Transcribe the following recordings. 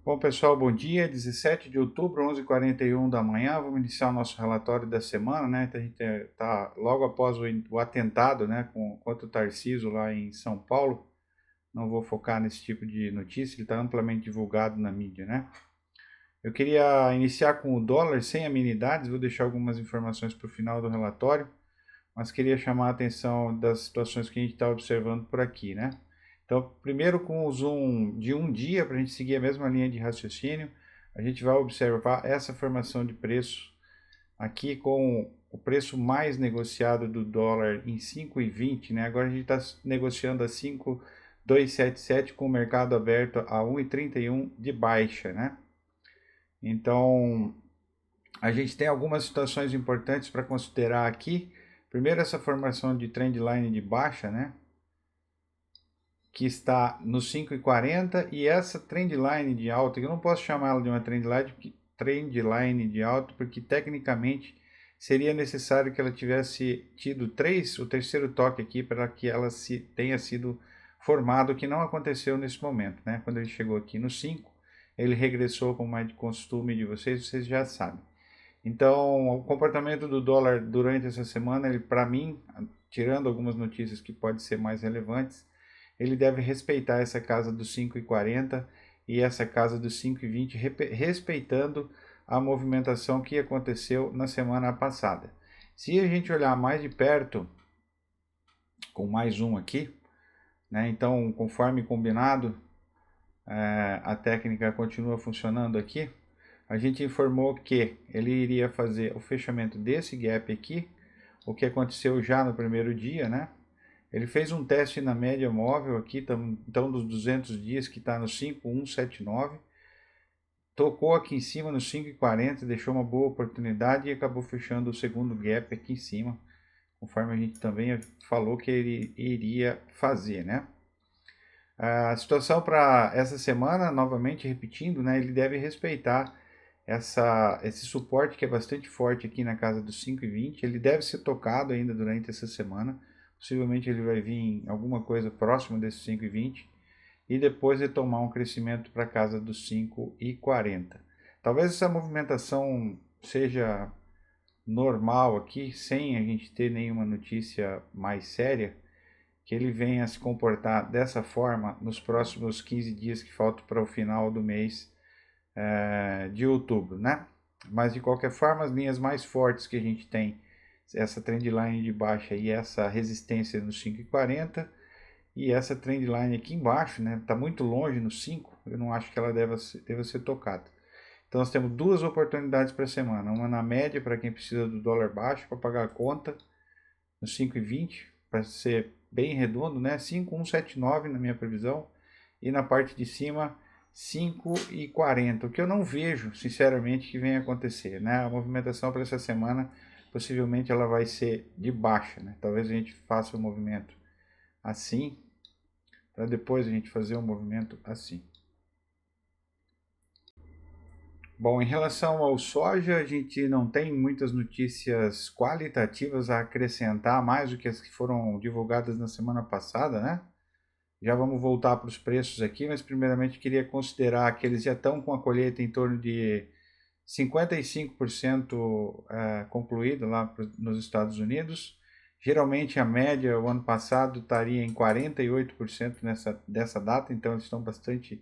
Bom, pessoal, bom dia. 17 de outubro, 11h41 da manhã. Vamos iniciar o nosso relatório da semana, né? Então, a gente está logo após o atentado, né, contra o Tarcísio lá em São Paulo. Não vou focar nesse tipo de notícia, ele está amplamente divulgado na mídia, né? Eu queria iniciar com o dólar sem amenidades, vou deixar algumas informações para o final do relatório, mas queria chamar a atenção das situações que a gente está observando por aqui, né? Então, primeiro com o zoom de um dia, para a gente seguir a mesma linha de raciocínio, a gente vai observar essa formação de preço aqui com o preço mais negociado do dólar em 5,20, né? Agora a gente está negociando a 5,277 com o mercado aberto a 1,31 de baixa, né? Então, a gente tem algumas situações importantes para considerar aqui. Primeiro, essa formação de trendline de baixa, né? Que está no 5,40 e essa trendline de alta, que eu não posso chamar ela de uma trendline de alta, porque tecnicamente seria necessário que ela tivesse tido o terceiro toque aqui para que ela tenha sido formado, o que não aconteceu nesse momento, né? Quando ele chegou aqui no 5, ele regressou como é de costume de vocês já sabem. Então, o comportamento do dólar durante essa semana, ele para mim, tirando algumas notícias que podem ser mais relevantes, ele deve respeitar essa casa dos 5,40 e essa casa dos 5,20, respeitando a movimentação que aconteceu na semana passada. Se a gente olhar mais de perto, com mais um aqui, né, então conforme combinado, a técnica continua funcionando aqui. A gente informou que ele iria fazer o fechamento desse gap aqui, o que aconteceu já no primeiro dia, né? Ele fez um teste na média móvel aqui, então dos 200 dias que está no 5,179, tocou aqui em cima no 5,40, deixou uma boa oportunidade e acabou fechando o segundo gap aqui em cima, conforme a gente também falou que ele iria fazer, né? A situação para essa semana, novamente repetindo, né, ele deve respeitar esse suporte que é bastante forte aqui na casa dos 5,20. Ele deve ser tocado ainda durante essa semana. Possivelmente ele vai vir em alguma coisa próxima desses 5,20 e depois retomar um crescimento para a casa dos 5,40. Talvez essa movimentação seja normal aqui, sem a gente ter nenhuma notícia mais séria, que ele venha a se comportar dessa forma nos próximos 15 dias que faltam para o final do mês de outubro, né? Mas de qualquer forma, as linhas mais fortes que a gente tem, essa trendline de baixa e essa resistência no 5,40 e essa trendline aqui embaixo, né? Está muito longe no 5, eu não acho que ela deva ser tocada. Então nós temos duas oportunidades para a semana, uma na média para quem precisa do dólar baixo para pagar a conta, no 5,20, para ser bem redondo, né? 5,179 na minha previsão, e na parte de cima 5,40, o que eu não vejo, sinceramente, que venha acontecer, né? A movimentação para essa semana, possivelmente ela vai ser de baixa, né? Talvez a gente faça um movimento assim, para depois a gente fazer um movimento assim. Bom, em relação ao soja, a gente não tem muitas notícias qualitativas a acrescentar, mais do que as que foram divulgadas na semana passada, né? Já vamos voltar para os preços aqui, mas primeiramente queria considerar que eles já estão com a colheita em torno de 55% concluída lá nos Estados Unidos. Geralmente a média, o ano passado, estaria em 48% dessa data, então eles estão bastante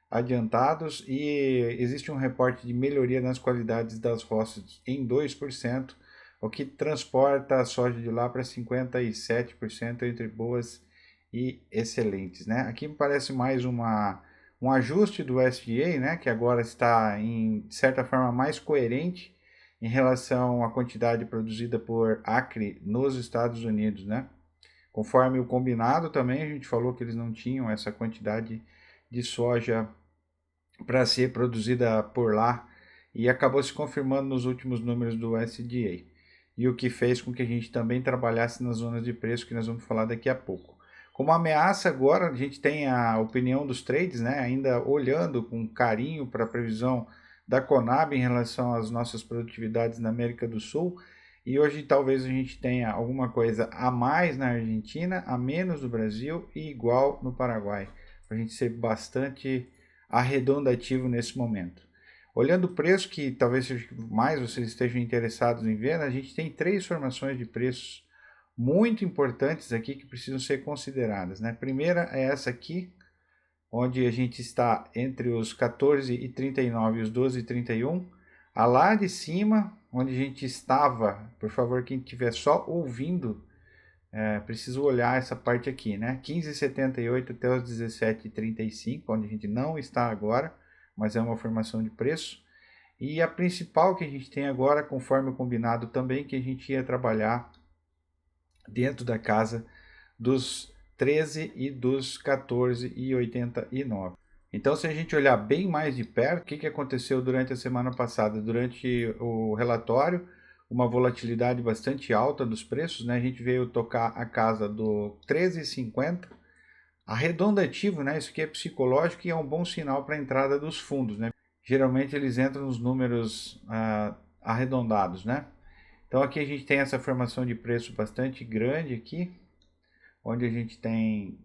adiantados e existe um reporte de melhoria nas qualidades das roças em 2%, o que transporta a soja de lá para 57% entre boas e excelentes, né? Aqui me parece mais um ajuste do SDA, né, que agora está de certa forma mais coerente em relação à quantidade produzida por acre nos Estados Unidos, né? Conforme o combinado também, a gente falou que eles não tinham essa quantidade de soja para ser produzida por lá e acabou se confirmando nos últimos números do SDA. E o que fez com que a gente também trabalhasse nas zonas de preço que nós vamos falar daqui a pouco. Como ameaça agora, a gente tem a opinião dos trades, né, ainda olhando com carinho para a previsão da Conab em relação às nossas produtividades na América do Sul. E hoje talvez a gente tenha alguma coisa a mais na Argentina, a menos no Brasil e igual no Paraguai, para a gente ser bastante arredondativo nesse momento. Olhando o preço, que talvez seja mais vocês estejam interessados em ver, a gente tem 3 formações de preços muito importantes aqui que precisam ser consideradas, né? A primeira é essa aqui, onde a gente está entre os 14,39 e os 12,31. A lá de cima, onde a gente estava, por favor, quem estiver só ouvindo, preciso olhar essa parte aqui, né? 15,78 até os 17,35, onde a gente não está agora, mas é uma formação de preço. E a principal que a gente tem agora, conforme o combinado também, que a gente ia trabalhar dentro da casa dos 13 e dos 14,89. Então, se a gente olhar bem mais de perto, o que aconteceu durante a semana passada? Durante o relatório, uma volatilidade bastante alta dos preços, né? A gente veio tocar a casa do 13,50, arredondativo, né? Isso aqui é psicológico e é um bom sinal para a entrada dos fundos, né? Geralmente eles entram nos números arredondados, né? Então aqui a gente tem essa formação de preço bastante grande aqui, onde a gente tem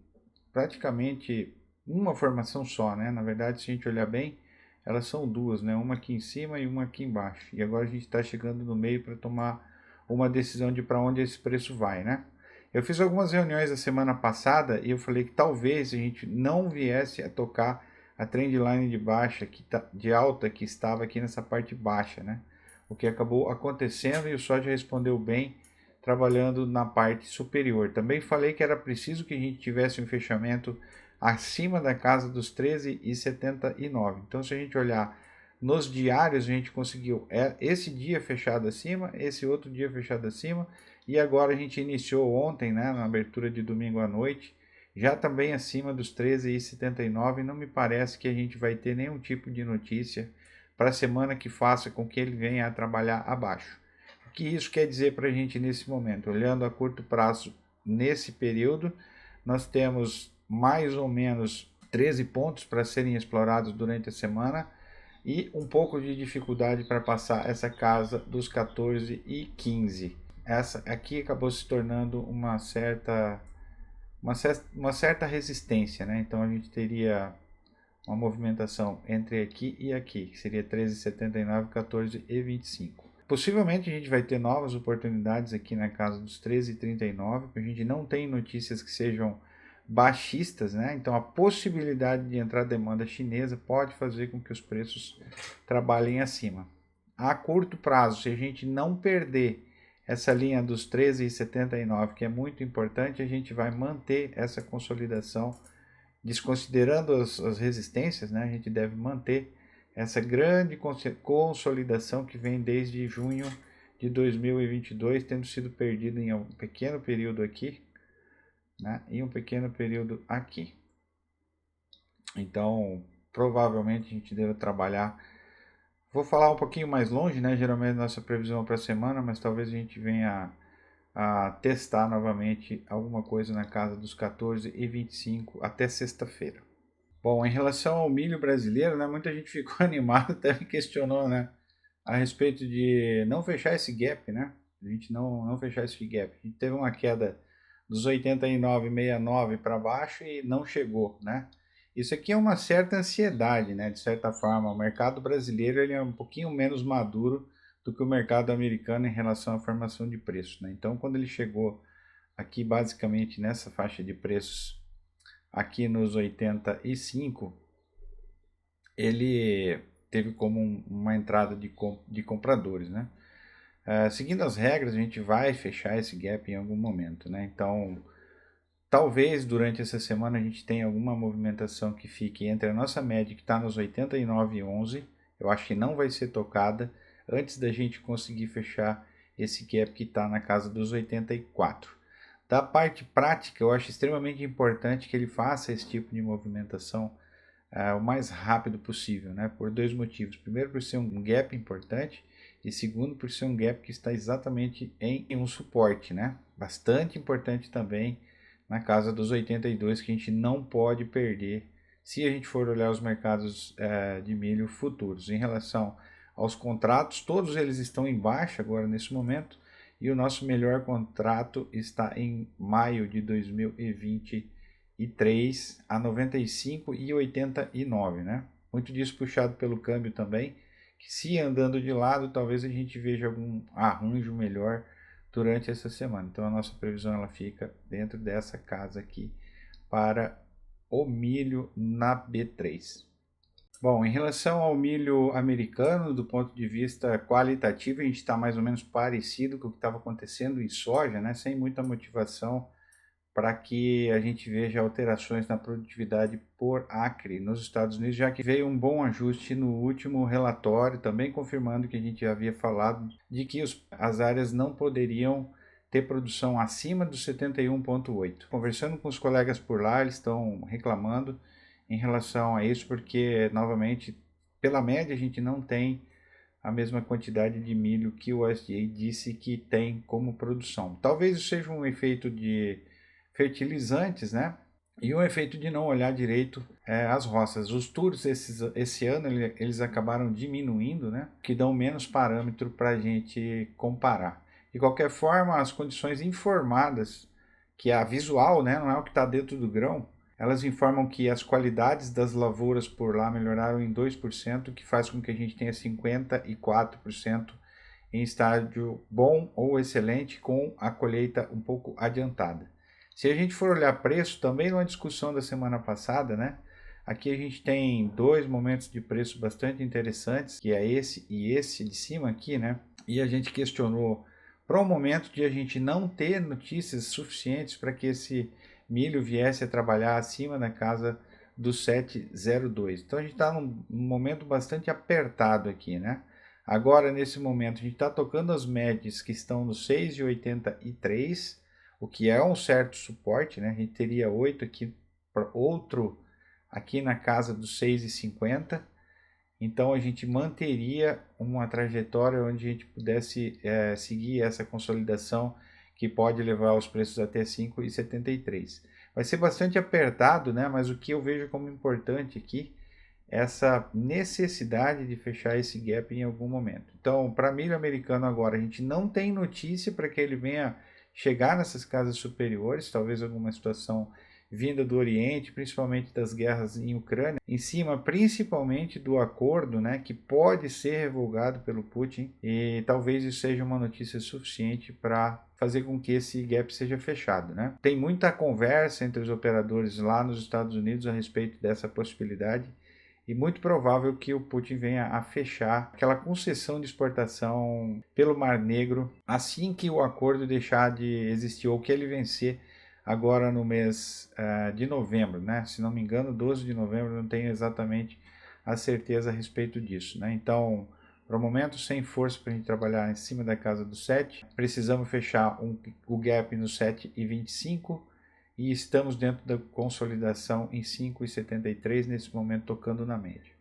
praticamente uma formação só, né? Na verdade, se a gente olhar bem, elas são duas, né? Uma aqui em cima e uma aqui embaixo. E agora a gente está chegando no meio para tomar uma decisão de para onde esse preço vai, né? Eu fiz algumas reuniões a semana passada e eu falei que talvez a gente não viesse a tocar a trendline de baixa, de alta que estava aqui nessa parte baixa, né? O que acabou acontecendo e o Soja respondeu bem, trabalhando na parte superior. Também falei que era preciso que a gente tivesse um fechamento acima da casa dos 13,79. Então, se a gente olhar nos diários, a gente conseguiu esse dia fechado acima, esse outro dia fechado acima, e agora a gente iniciou ontem, né, na abertura de domingo à noite, já também acima dos 13,79. Não me parece que a gente vai ter nenhum tipo de notícia para a semana que faça com que ele venha a trabalhar abaixo. O que isso quer dizer para a gente nesse momento? Olhando a curto prazo, nesse período, nós temos mais ou menos 13 pontos para serem explorados durante a semana e um pouco de dificuldade para passar essa casa dos 14 e 15. Essa aqui acabou se tornando uma certa resistência, né? Então a gente teria uma movimentação entre aqui e aqui, que seria 13,79, 14 e 25. Possivelmente a gente vai ter novas oportunidades aqui na casa dos 13,39, porque a gente não tem notícias que sejam baixistas, né? Então a possibilidade de entrar demanda chinesa pode fazer com que os preços trabalhem acima. A curto prazo, se a gente não perder essa linha dos 13,79, que é muito importante, a gente vai manter essa consolidação. Desconsiderando as resistências, né, a gente deve manter essa grande consolidação que vem desde junho de 2022, tendo sido perdida em um pequeno período aqui, né, e um pequeno período aqui. Então, provavelmente a gente deve trabalhar. Vou falar um pouquinho mais longe, né? Geralmente nossa previsão é para a semana, mas talvez a gente venha a testar novamente alguma coisa na casa dos 14,25 até sexta-feira. Bom, em relação ao milho brasileiro, né, muita gente ficou animada, até me questionou, né, a respeito de não fechar esse gap, né? A gente não fechar esse gap. A gente teve uma queda dos 89,69 para baixo e não chegou, né? Isso aqui é uma certa ansiedade, né? De certa forma, o mercado brasileiro ele é um pouquinho menos maduro do que o mercado americano em relação à formação de preço, né? Então, quando ele chegou aqui basicamente nessa faixa de preços aqui nos 85, ele teve como uma entrada de compradores, né? Seguindo as regras, a gente vai fechar esse gap em algum momento, né? Então, talvez durante essa semana a gente tenha alguma movimentação que fique entre a nossa média, que está nos 89,11, eu acho que não vai ser tocada antes da gente conseguir fechar esse gap que está na casa dos 84. Da parte prática, eu acho extremamente importante que ele faça esse tipo de movimentação o mais rápido possível, né? Por dois motivos. Primeiro, por ser um gap importante, e segundo, por ser um gap que está exatamente em um suporte, né? Bastante importante também na casa dos 82, que a gente não pode perder se a gente for olhar os mercados de milho futuros. Em relação aos contratos, todos eles estão em baixa agora nesse momento, e o nosso melhor contrato está em maio de 2023 a 95,89, né? muito disso puxado pelo câmbio também, que se andando de lado, talvez a gente veja algum arranjo melhor durante essa semana. Então a nossa previsão ela fica dentro dessa casa aqui para o milho na B3. Bom, em relação ao milho americano, do ponto de vista qualitativo, a gente está mais ou menos parecido com o que estava acontecendo em soja, né? Sem muita motivação para que a gente veja alterações na produtividade por acre nos Estados Unidos, já que veio um bom ajuste no último relatório, também confirmando que a gente já havia falado de que as áreas não poderiam ter produção acima dos 71,8. Conversando com os colegas por lá, eles estão reclamando em relação a isso, porque, novamente, pela média, a gente não tem a mesma quantidade de milho que o USDA disse que tem como produção. Talvez isso seja um efeito de fertilizantes, né? E um efeito de não olhar direito as roças. Os tours esse ano eles acabaram diminuindo, né? Que dão menos parâmetro para a gente comparar. De qualquer forma, as condições informadas, que é a visual, né? Não é o que está dentro do grão, elas informam que as qualidades das lavouras por lá melhoraram em 2%, que faz com que a gente tenha 54% em estágio bom ou excelente, com a colheita um pouco adiantada. Se a gente for olhar preço, também numa discussão da semana passada, né? Aqui a gente tem dois momentos de preço bastante interessantes, que é esse e esse de cima aqui, né? E a gente questionou para um momento de a gente não ter notícias suficientes para que esse milho viesse a trabalhar acima da casa dos 7,02. Então a gente está num momento bastante apertado aqui, né? Agora, nesse momento, a gente está tocando as médias que estão no 6,83, o que é um certo suporte, né? A gente teria 8 aqui, outro aqui na casa dos 6,50. Então a gente manteria uma trajetória onde a gente pudesse seguir essa consolidação que pode levar os preços até 5,73. Vai ser bastante apertado, né? Mas o que eu vejo como importante aqui é essa necessidade de fechar esse gap em algum momento. Então, para milho americano agora, a gente não tem notícia para que ele venha chegar nessas casas superiores, talvez alguma situação vinda do Oriente, principalmente das guerras em Ucrânia, em cima principalmente do acordo, né, que pode ser revogado pelo Putin, e talvez isso seja uma notícia suficiente para fazer com que esse gap seja fechado, né? Tem muita conversa entre os operadores lá nos Estados Unidos a respeito dessa possibilidade, e muito provável que o Putin venha a fechar aquela concessão de exportação pelo Mar Negro assim que o acordo deixar de existir ou que ele vencer agora no mês de novembro, né? Se não me engano, 12 de novembro, não tenho exatamente a certeza a respeito disso, né? Então, para o momento, sem força para a gente trabalhar em cima da casa do 7, precisamos fechar o gap no 7,25 e estamos dentro da consolidação em 5,73 nesse momento, tocando na média.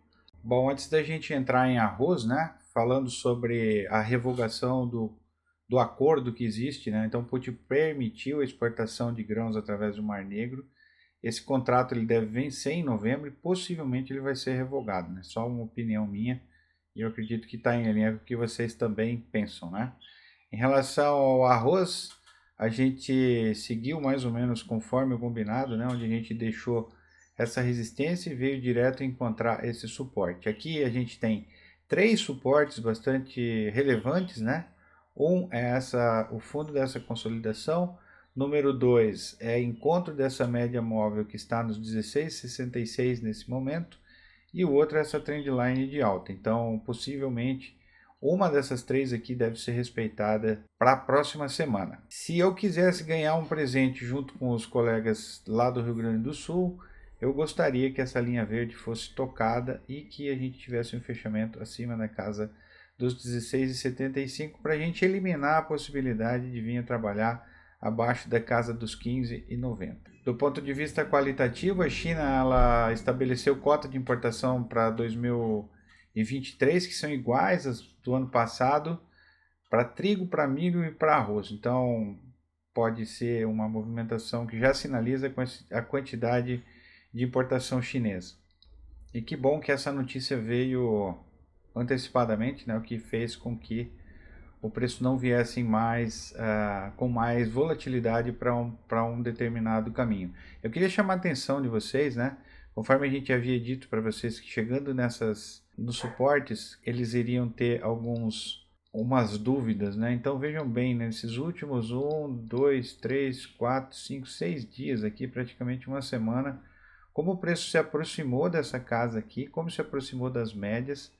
Bom, antes da gente entrar em arroz, né? Falando sobre a revogação do acordo que existe, né? Então, o Putin permitiu a exportação de grãos através do Mar Negro. Esse contrato ele deve vencer em novembro e possivelmente ele vai ser revogado, né? Só uma opinião minha e eu acredito que está em linha com o que vocês também pensam, né? Em relação ao arroz, a gente seguiu mais ou menos conforme o combinado, né? Onde a gente deixou essa resistência e veio direto encontrar esse suporte. Aqui a gente tem três suportes bastante relevantes, né? Um é o fundo dessa consolidação. Número 2 é encontro dessa média móvel que está nos 16,66 nesse momento. E o outro é essa trendline de alta. Então, possivelmente, uma dessas três aqui deve ser respeitada para a próxima semana. Se eu quisesse ganhar um presente junto com os colegas lá do Rio Grande do Sul, eu gostaria que essa linha verde fosse tocada e que a gente tivesse um fechamento acima da casa dos 16,75 para a gente eliminar a possibilidade de vir a trabalhar abaixo da casa dos 15,90. Do ponto de vista qualitativo, a China ela estabeleceu cota de importação para 2023 que são iguais às do ano passado para trigo, para milho e para arroz. Então pode ser uma movimentação que já sinaliza a quantidade de importação chinesa. E que bom que essa notícia veio antecipadamente, né, o que fez com que o preço não viesse com mais volatilidade para um determinado caminho. Eu queria chamar a atenção de vocês, né, Conforme a gente havia dito para vocês que chegando nos suportes, eles iriam ter umas dúvidas, né? Então vejam bem, nesses últimos 6 dias aqui, praticamente uma semana, como o preço se aproximou dessa casa aqui, como se aproximou das médias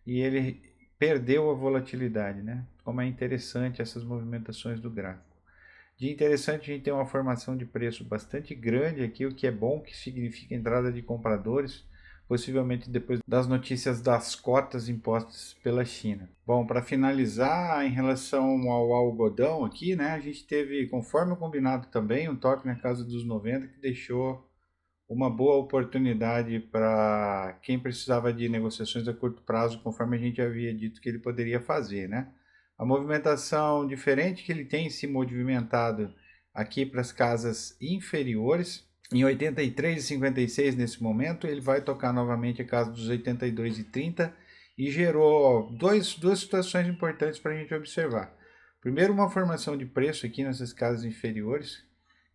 e ele perdeu a volatilidade, né? Como é interessante essas movimentações do gráfico. De interessante, a gente tem uma formação de preço bastante grande aqui, o que é bom, que significa entrada de compradores, possivelmente depois das notícias das cotas impostas pela China. Bom, para finalizar, em relação ao algodão aqui, né, a gente teve, conforme combinado também, um toque na casa dos 90 que deixou uma boa oportunidade para quem precisava de negociações a curto prazo, conforme a gente havia dito que ele poderia fazer, né? A movimentação diferente que ele tem se movimentado aqui para as casas inferiores, em 83,56 nesse momento, ele vai tocar novamente a casa dos 82,30 e gerou duas situações importantes para a gente observar. Primeiro, uma formação de preço aqui nessas casas inferiores,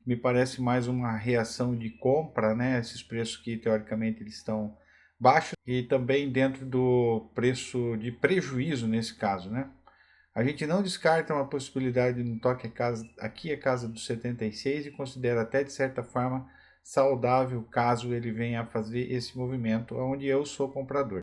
me parece mais uma reação de compra, né? Esses preços que teoricamente eles estão baixos e também dentro do preço de prejuízo nesse caso, né? A gente não descarta uma possibilidade no toque aqui a casa dos 76 e considera até de certa forma saudável caso ele venha a fazer esse movimento onde eu sou comprador.